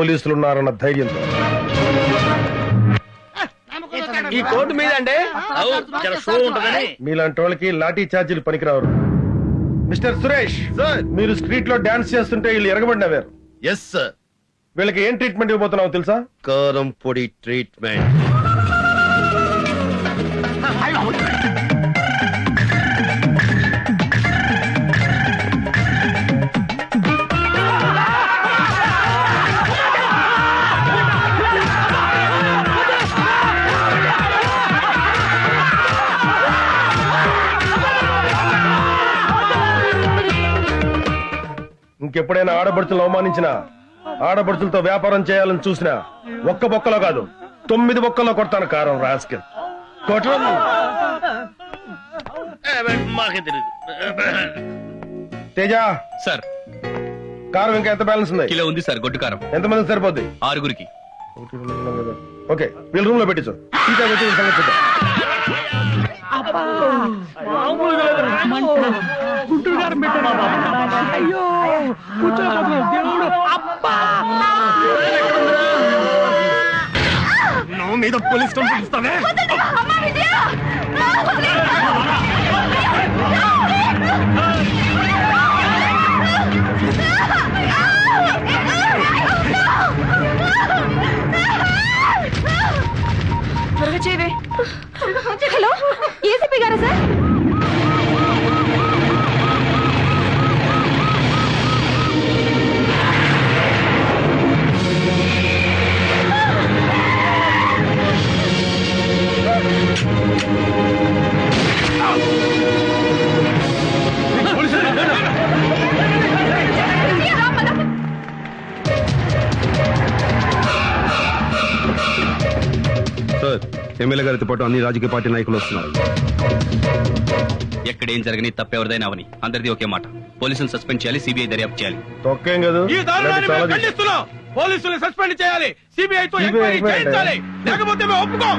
పోలీసులు ఉన్నారన్న ధైర్యంతో. ఈ కోర్టు మీద అంటే మీలాంటి వాళ్ళకి లాఠీ ఛార్జీలు పనికిరావు. మిస్టర్ సురేష్ సార్, మీరు స్ట్రీట్ లో డాన్స్ చేస్తుంటే వీళ్ళు ఎరగబడినవారు. Yes sir. వీళ్ళకి ఏం ట్రీట్మెంట్ ఇవ్వబోతున్నావు తెలుసా? కారం పొడి ట్రీట్మెంట్. ఇంకెప్పుడైనా ఆడబడుచులను అవమానించినా, ఆడబడుచులతో వ్యాపారం చేయాలని చూసినా ఒక్క బొక్కలో కాదు 9 బొక్కల్లో కొడతాను కారం. రాస్కెల్ మాకే తెలియదు తేజ సార్, కారం ఇంకా ఎంత బ్యాలెన్స్ ఉంది? కిలో ఉంది సార్. గొడ్డు కారం ఎంతమందికి సరిపోద్ది? 6గురికి. ఓకే, వీళ్ళ రూమ్ లో పెట్టించు. ఇంకా పెట్టి వీళ్ళ సంగతి చూద్దాం. మీద పోలీస్ స్టేషన్ ఇస్తానే. త్వరగా చేయవే. హలో, ఏసీపీ గారా సార్? సార్, ఎమ్మెల్యే గారితో పాటు అన్ని రాజకీయ పార్టీ నాయకులు వస్తున్నారు. ఎక్కడేం జరగని తప్పెవరిదైనా అవని అందరిది ఒకే మాట. పోలీసులు సస్పెండ్ చేయాలి, సిబిఐ దర్యాప్తు చేయాలి. తొక్కేం కాదు. ఈ దారుణాన్ని మేము ఖండిస్తున్నాం. పోలీసులు సస్పెండ్ చేయాలి, సిబిఐతో ఎంక్వైరీ చేయించాలి, లేకపోతే మేము ఒప్పుకోం.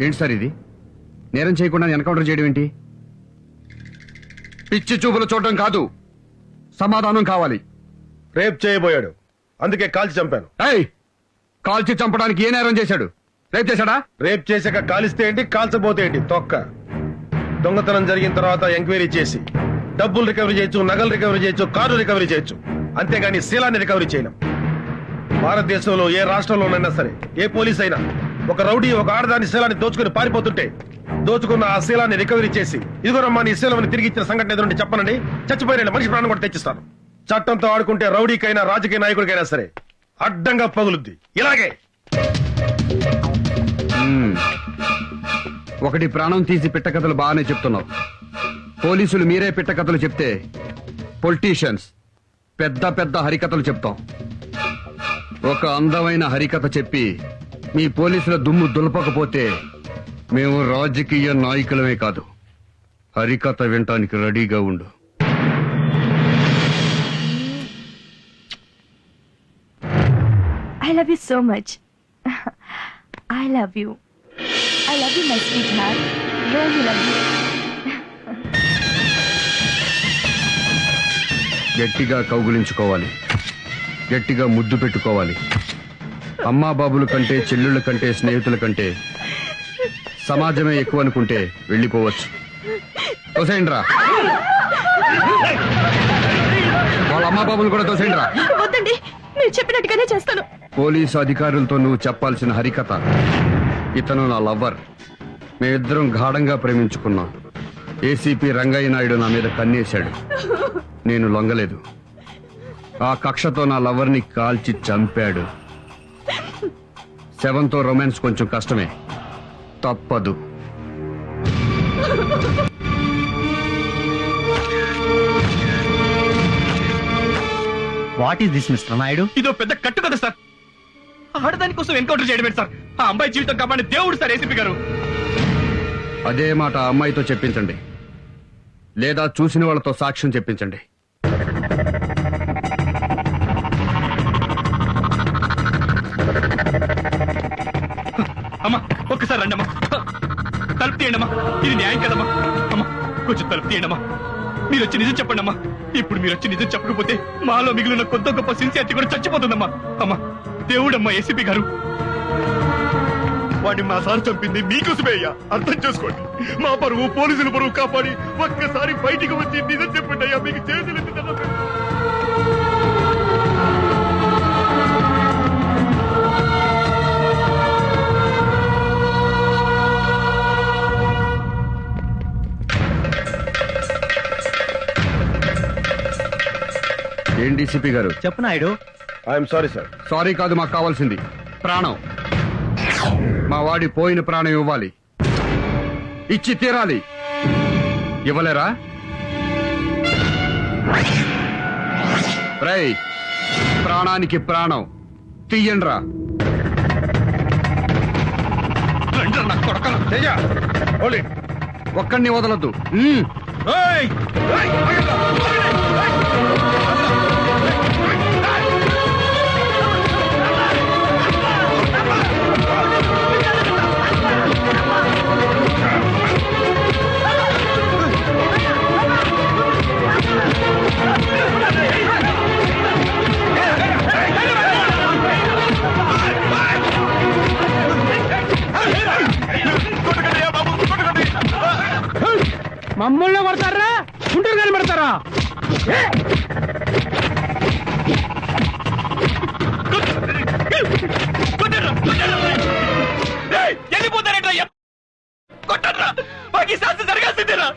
ఏంటి సార్ ఇది? నేరం చేయకుండా ఎన్కౌంటర్ చేయడం ఏంటి? పిచ్చి చూపులు చూడడం కాదు, సమాధానం కావాలి. రేప్ చేయబోయాడు, అందుకే కాల్చి చంపాను. ఏయ్, కాల్చి చంపడానికి ఏ నేరం చేశాడు? రేప్ చేశాడా? రేప్ చేశాక కాలిస్తే ఏంటి, కాల్చబోతే ఏంటి? తొక్క. దొంగతనం జరిగిన తర్వాత ఎంక్వైరీ చేసి డబ్బులు రికవరీ చేయొచ్చు, నగలు రికవరీ చేయొచ్చు, కారు రికవరీ చేయొచ్చు. అంతేగాని శీలాన్ని రికవరీ చేయలేం. భారతదేశంలో ఏ రాష్ట్రంలోనైనా సరే ఏ పోలీస్ అయినా ఒక రౌడీ ఒక ఆడదాని శీలాన్ని దోచుకుని పారిపోతుంటే దోచుకున్న ఆ శీలాన్ని రికవరీ చేసి ఇదిగోనమ్మా నీ శీలాన్ని తిరిగి ఇచ్చిన సంఘటన ఎదురుంటే చెప్పనండి, చచ్చిపోయిన మనిషి ప్రాణం కూడా తెచ్చిస్తాను. చట్టంతో ఆడుకుంటే రౌడీకైనా రాజకీయ నాయకుడికైనా సరే అడ్డంగా పగులుద్ది. ఇలాగే ఒకటి ప్రాణం తీసి పిట్టకథలు బాగానే చెప్తున్నావు. పోలీసులు మీరే పిట్టకథలు చెప్తే పొలిటీషియన్స్ పెద్ద పెద్ద హరికథలు చెప్తాం. ఒక అందమైన హరికథ చెప్పి మీ పోలీసుల దుమ్ము దులపకపోతే మేము రాజకీయ నాయకులమే కాదు, హరికథ వినటానికి రెడీగా ఉండు. I love you so much. I love you. I love you, my sweetheart. Really love you. గట్టిగా కౌగులించుకోవాలి, గట్టిగా ముద్దు పెట్టుకోవాలి. అమ్మా బాబుల కంటే, చెల్లుళ్ళ కంటే, స్నేహితుల కంటే సమాజమే ఎక్కువ అనుకుంటే వెళ్ళిపోవచ్చు. తోసేయండిరా, వాళ్ళ అమ్మా బాబులు కూడా తోసేయండిరా. వద్దండి, మీరు చెప్పినట్టుగానే చేస్తాను. పోలీసు అధికారులతో నువ్వు చెప్పాల్సిన హరికథ, ఇతను నా లవ్వర్, మేమిద్దరం గాఢంగా ప్రేమించుకున్నాం. ఏసీపీ రంగయ్య నాయుడు నా మీద కన్నేశాడు, నేను లొంగలేదు. ఆ కక్షతో నా లవర్ని కాల్చి చంపాడు. శవంతో రొమాన్స్ కొంచెం కష్టమే, తప్పదు. What is this mister Naidu? ఇదో పెద్ద కట్టు కదా సార్. ఆడదాని కోసం ఎన్కౌంటర్ చేయడం సార్. ఆ అమ్మాయి జీవితం కాపాడే దేవుడు సార్ ఏసీపీ గారు. అదే మాట ఆ అమ్మాయితో చెప్పించండి, లేదా చూసిన వాళ్ళతో సాక్ష్యం చెప్పించండి. ఒక్కసారి రండమ్మా, తలుపు తీయండమ్మా. ఇది న్యాయం కదమ్మా. అమ్మా కొంచెం తలుపు తీయండమ్మా. మీరు వచ్చి నిజం చెప్పండి అమ్మా. ఇప్పుడు మీరు వచ్చి నిజం చెప్పకపోతే మాలో మిగిలిన కొత్త గొప్ప సిన్సియారిటీ కూడా చచ్చిపోతుందమ్మా. అమ్మా దేవుడమ్మా ఏసీపీ గారు. వాడిని మా సార్ చంపింది మీకోసమే అయ్యా, అర్థం చేసుకోండి. మా పరువు పోలీసుల పరువు కాపాడి ఒక్కసారి బయటికి వచ్చి నిజం చెప్పండి అయ్యా, మీకు చేతులు ఎత్తి దండం పెడతాను. ఏం డీసీపీ గారు? చెప్పు Naidu. I'm sorry sir. Sorry కాదు, మాకు కావాల్సింది ప్రాణం. మా వాడి పోయిన ప్రాణం ఇవ్వాలి, ఇచ్చి తీరాలి. ఇవ్వలేరా? రేయ్, ప్రాణానికి ప్రాణం తీయండ్రా. ఒక్కడిని వదలొద్దు. మమ్మల్ని పడతారా, గుంటూరు గాని పడతారా? వెళ్ళిపోతారేంట్రా? కొట్టరా, మాకు ఈ శాస్త్రం జరగాల్సిందేరా.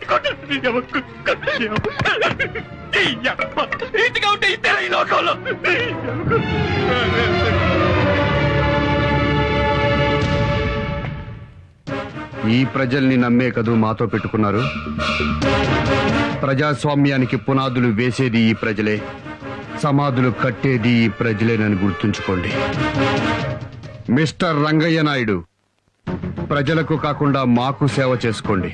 ఇంటిగా ఉంటే ఇద్దరు ఈ లోకంలో. ఈ ప్రజల్ని నమ్మే కదూ మాతో పెట్టుకున్నారు. ప్రజాస్వామ్యానికి పునాదులు వేసేది ఈ ప్రజలే, సమాధులు కట్టేది ఈ ప్రజలేనని గుర్తుంచుకోండి. మిస్టర్ రంగయ్య నాయుడు, ప్రజలకు కాకుండా మాకు సేవ చేసుకోండి.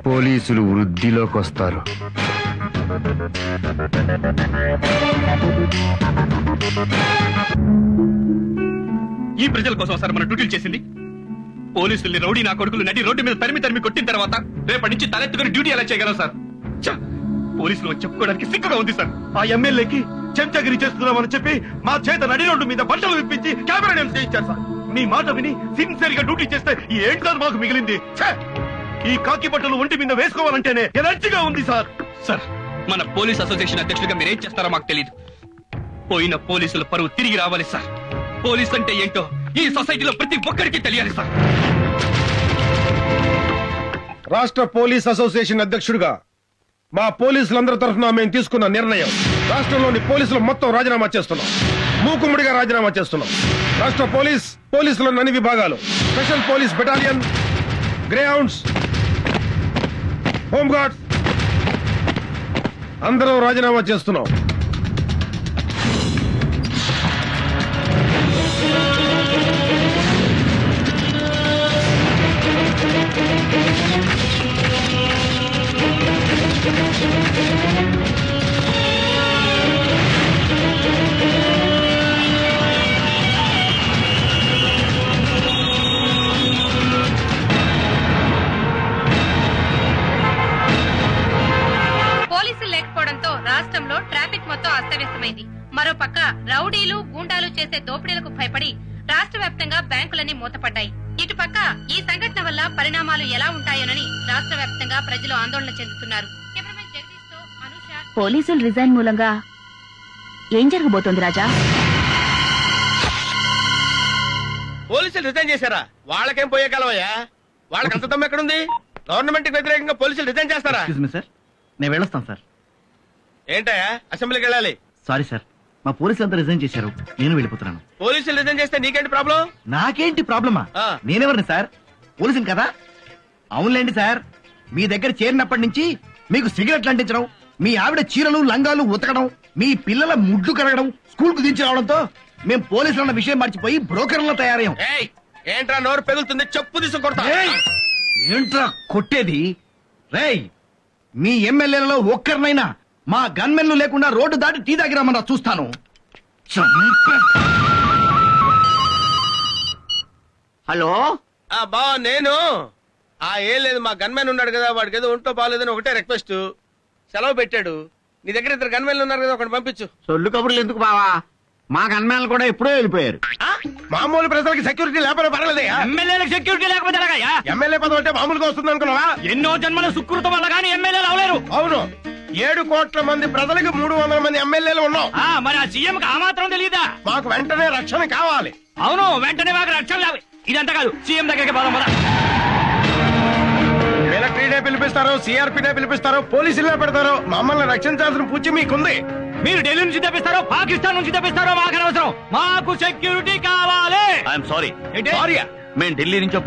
పోలీసులు వృద్ధిలోకి వస్తారు. ఈ ప్రజల కోసం సార్ మన డ్యూటీలు చేసింది. పోలీసుల్ని రౌడీ నా కొడుకులు నడి రోడ్డు మీద తరిమి కొట్టిన తర్వాత రేపటి నుంచి తలెత్తుకుని డ్యూటీ ఎలా చేయగలం సార్? పోలీసులు చెప్పుకోవడానికి సిగ్గుగా ఉంది సార్. ఆ ఎమ్మెల్యేకి చెంచగిరి చేస్తున్నామని చెప్పి మా చేత నడి రోడ్డు మీద బట్టలు విప్పించి కెమెరా నేమ్స్ చేయించారు సార్. మీ మాట విని సిన్సియర్ గా డ్యూటీ చేస్తే ఏంటి సార్ మాకు మిగిలింది? ఛే! ఈ కాకి బట్టలు ఒంటి మీద వేసుకోవాలంటేనే ఎనర్జీగా ఉంది సార్. సార్, మన పోలీస్ అసోసియేషన్ అధ్యక్షుడిగా మీరేం చేస్తారో మాకు తెలియదు. పోయిన పోలీసుల పరువు తిరిగి రావాలి సార్. పోలీస్ అంటే ఏంటో ఈ సొసైటీలో ప్రతి ఒక్కరికి తెలియాలి సార్. రాష్ట్ర పోలీస్ అసోసియేషన్ అధ్యక్షుడిగా మా పోలీసులందరి తరఫున మేము తీసుకున్న నిర్ణయం, రాష్ట్రంలోని పోలీసులు మొత్తం రాజీనామా చేస్తున్నాం. మూకుమ్మడిగా రాజీనామా చేస్తున్నాం. రాష్ట్ర పోలీసులోని అన్ని విభాగాలు, special police battalion, Greyhounds, home guards అందరం రాజీనామా చేస్తున్నాం. పోలీసులు లేకపోవడంతో రాష్ట్రంలో ట్రాఫిక్ మొత్తం అస్తవ్యస్తమైంది. మరోపక్క రౌడీలు గూండాలు చేసే దోపిడీలకు భయపడి రాష్ట్ర వ్యాప్తంగా బ్యాంకులన్నీ మూతపడ్డాయి. ఇటుపక్క ఈ సంఘటన వల్ల పరిణామాలు ఎలా ఉంటాయోనని రాష్ట్ర వ్యాప్తంగా ప్రజలు ఆందోళన చెందుతున్నారు. కెమెరామెన్ జగదీష్ తో అనుష. పోలీసులు రిజైన్ మూలంగా ఏం జరగబోతోంది రాజా? పోలీసులు రిజైన్ చేశారా? వాళ్ళకేం పోయే కాలమయ్యా? వాళ్ళకి అంత దమ్ము ఎక్కడుంది? గవర్నమెంట్ కి వ్యతిరేకంగా పోలీసులు రిజైన్ చేస్తారా? సార్, నేను వెళ్ళొస్తాను సార్. ఏంటయ్యా, అసెంబ్లీకి వెళ్ళాలి. సారీ సార్, మా పోలీసులు అంతా రిజైన్ చేశారు, నేను వెళ్ళిపోతున్నాను. పోలీసులు రిజైన్ చేస్తే నీకేంటి ప్రాబ్లం? నాకేంటి ప్రాబ్లమా? నేనెవరిని సార్? పోలీసుని కదా. అవునులేండి సార్, మీ దగ్గర చేరినప్పటి నుంచి మీకు సిగరెట్లు అంటించడం, మీ ఆవిడ చీరలు లంగాలు ఉతకడం, మీ పిల్లల ముడ్లు కరగడం, స్కూల్ కు దించి రావడంతో మేము పోలీసులు అన్న విషయం మర్చిపోయి బ్రోకర్లా తయారయ్యాం. ఏయ్, ఏంట్రా నోరు పెగులుతుంది? చెప్పు తీసుకు కొడతా. ఏంట్రా కొట్టేది? రేయ్, మీ ఎమ్మెల్యేలలో ఒక్కరినైనా మా గన్మెన్లు లేకుండా రోడ్డు దాటి టీ దగ్గర రమ్మన్నా చూస్తాను. హలో బావా నేను ఏం లేదు, మా గన్మెన్ ఉన్నాడు కదా, వాడికి ఏదో ఒంట్లో బాగాలేదని ఒకటే రిక్వెస్ట్, సెలవు పెట్టాడు. నీ దగ్గర 2 గన్మెన్లు ఉన్నారు కదా, ఒకటి పంపించు. సొల్లు కబుర్లు ఎందుకు బావా, మా గన్మేనలు కూడా ఎప్పుడో వెళ్ళిపోయారు. మామూలు ప్రజలకి సెక్యూరిటీ లేకపోతే పర్లేదయ్యా. ఎమ్మెల్యేలకు సెక్యూరిటీ లేకపోతే ఎలాగయ్యా? ఎమ్మెల్యే పదవి అంటే మామూలుగా వస్తుంది అనుకున్నావా? ఎన్నో జన్మల సుకృతం వల్ల కానీ ఎమ్మెల్యేలు అవలేరు. అవును, 7 కోట్ల మంది ప్రజలకు 300 మంది ఎమ్మెల్యేలు ఉన్నాం. మరి ఆ సీఎం కి ఆ మాత్రం తెలియదా? మాకు వెంటనే రక్షణ కావాలి. అవును, వెంటనే మాకు రక్షణ లేవు. ఇదంతా కాదు, సీఎం దగ్గరికి పోదాం పద. మిలిటరీనే పిలిపిస్తారు, సిఆర్పీనే పిలిపిస్తారు, పోలీసులనే పెడతారు. మమ్మల్ని రక్షించాల్సిన పూచి మీకుంది. మీరు ఢిల్లీ నుంచి తెప్పిస్తారో పాకిస్తాన్ నుంచి తెప్పిస్తారో మాకు అనవసరం, మాకు సెక్యూరిటీ కావాలి. ఐఎమ్ సారీ, ఏంటి? మేము ఢిల్లీ నుంచో